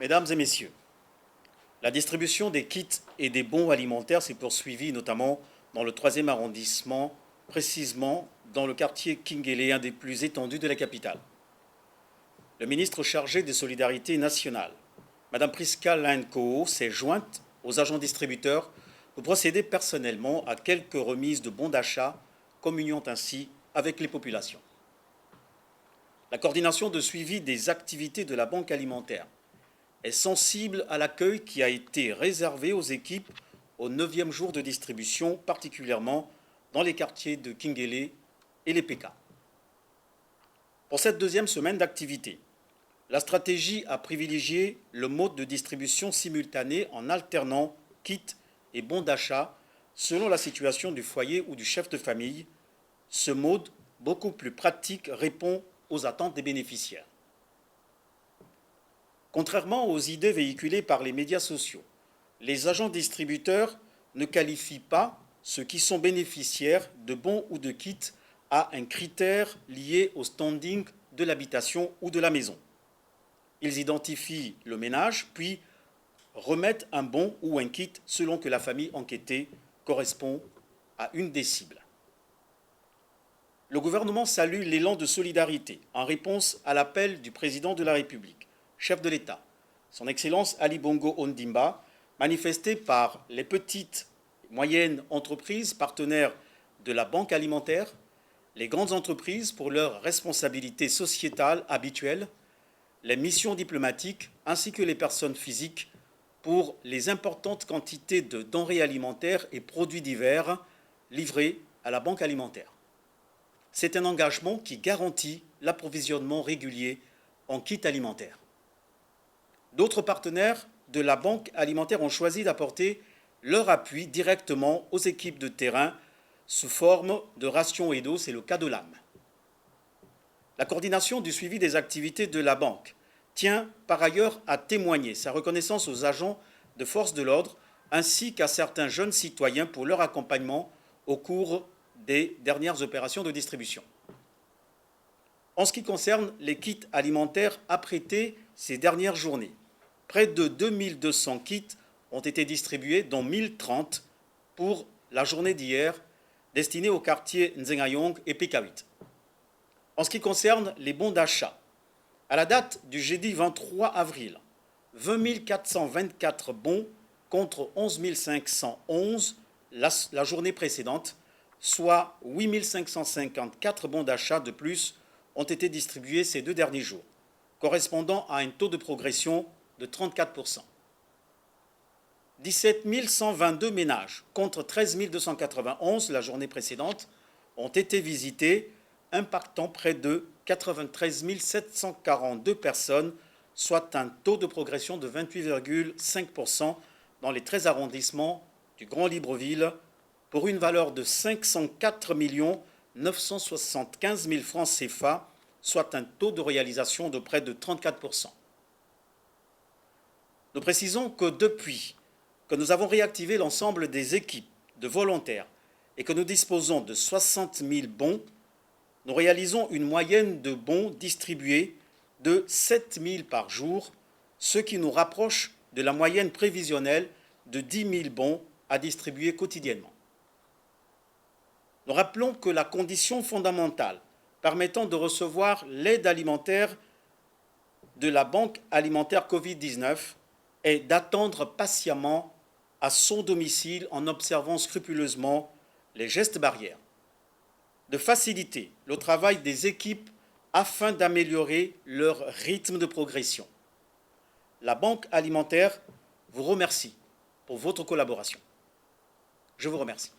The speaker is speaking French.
Mesdames et messieurs, la distribution des kits et des bons alimentaires s'est poursuivie notamment dans le 3e arrondissement, précisément dans le quartier Kingélé, un des plus étendus de la capitale. Le ministre chargé des Solidarités nationales, Mme Priska Lindkoo, s'est jointe aux agents distributeurs pour procéder personnellement à quelques remises de bons d'achat, communiant ainsi avec les populations. La coordination de suivi des activités de la Banque alimentaire est sensible à l'accueil qui a été réservé aux équipes au 9e jour de distribution, particulièrement dans les quartiers de Kingélé et les PK. Pour cette 2e semaine d'activité, la stratégie a privilégié le mode de distribution simultanée en alternant kits et bons d'achat selon la situation du foyer ou du chef de famille. Ce mode, beaucoup plus pratique, répond aux attentes des bénéficiaires. Contrairement aux idées véhiculées par les médias sociaux, les agents distributeurs ne qualifient pas ceux qui sont bénéficiaires de bons ou de kits à un critère lié au standing de l'habitation ou de la maison. Ils identifient le ménage, puis remettent un bon ou un kit selon que la famille enquêtée correspond à une des cibles. Le gouvernement salue l'élan de solidarité en réponse à l'appel du président de la République, chef de l'État, son Excellence Ali Bongo Ondimba, manifesté par les petites et moyennes entreprises partenaires de la Banque alimentaire, les grandes entreprises pour leurs responsabilités sociétales habituelles, les missions diplomatiques ainsi que les personnes physiques pour les importantes quantités de denrées alimentaires et produits divers livrés à la Banque alimentaire. C'est un engagement qui garantit l'approvisionnement régulier en kits alimentaires. D'autres partenaires de la Banque alimentaire ont choisi d'apporter leur appui directement aux équipes de terrain sous forme de rations et d'eau, c'est le cas de l'âme. La coordination du suivi des activités de la Banque tient par ailleurs à témoigner sa reconnaissance aux agents de force de l'ordre ainsi qu'à certains jeunes citoyens pour leur accompagnement au cours des dernières opérations de distribution. En ce qui concerne les kits alimentaires apprêtés ces dernières journées, près de 2200 kits ont été distribués, dont 1030 pour la journée d'hier, destinés aux quartiers Nzengayong et PK8. En ce qui concerne les bons d'achat, à la date du jeudi 23 avril, 20 424 bons contre 11 511 la journée précédente, soit 8 554 bons d'achat de plus ont été distribués ces 2 derniers jours, correspondant à un taux de progression de 34%. 17 122 ménages contre 13 291 la journée précédente ont été visités, impactant près de 93 742 personnes, soit un taux de progression de 28,5% dans les 13 arrondissements du Grand Libreville, pour une valeur de 504 975 000 francs CFA, soit un taux de réalisation de près de 34%. Nous précisons que depuis que nous avons réactivé l'ensemble des équipes de volontaires et que nous disposons de 60 000 bons, nous réalisons une moyenne de bons distribués de 7 000 par jour, ce qui nous rapproche de la moyenne prévisionnelle de 10 000 bons à distribuer quotidiennement. Nous rappelons que la condition fondamentale permettant de recevoir l'aide alimentaire de la Banque alimentaire Covid-19 est d'attendre patiemment à son domicile en observant scrupuleusement les gestes barrières, de faciliter le travail des équipes afin d'améliorer leur rythme de progression. La Banque alimentaire vous remercie pour votre collaboration. Je vous remercie.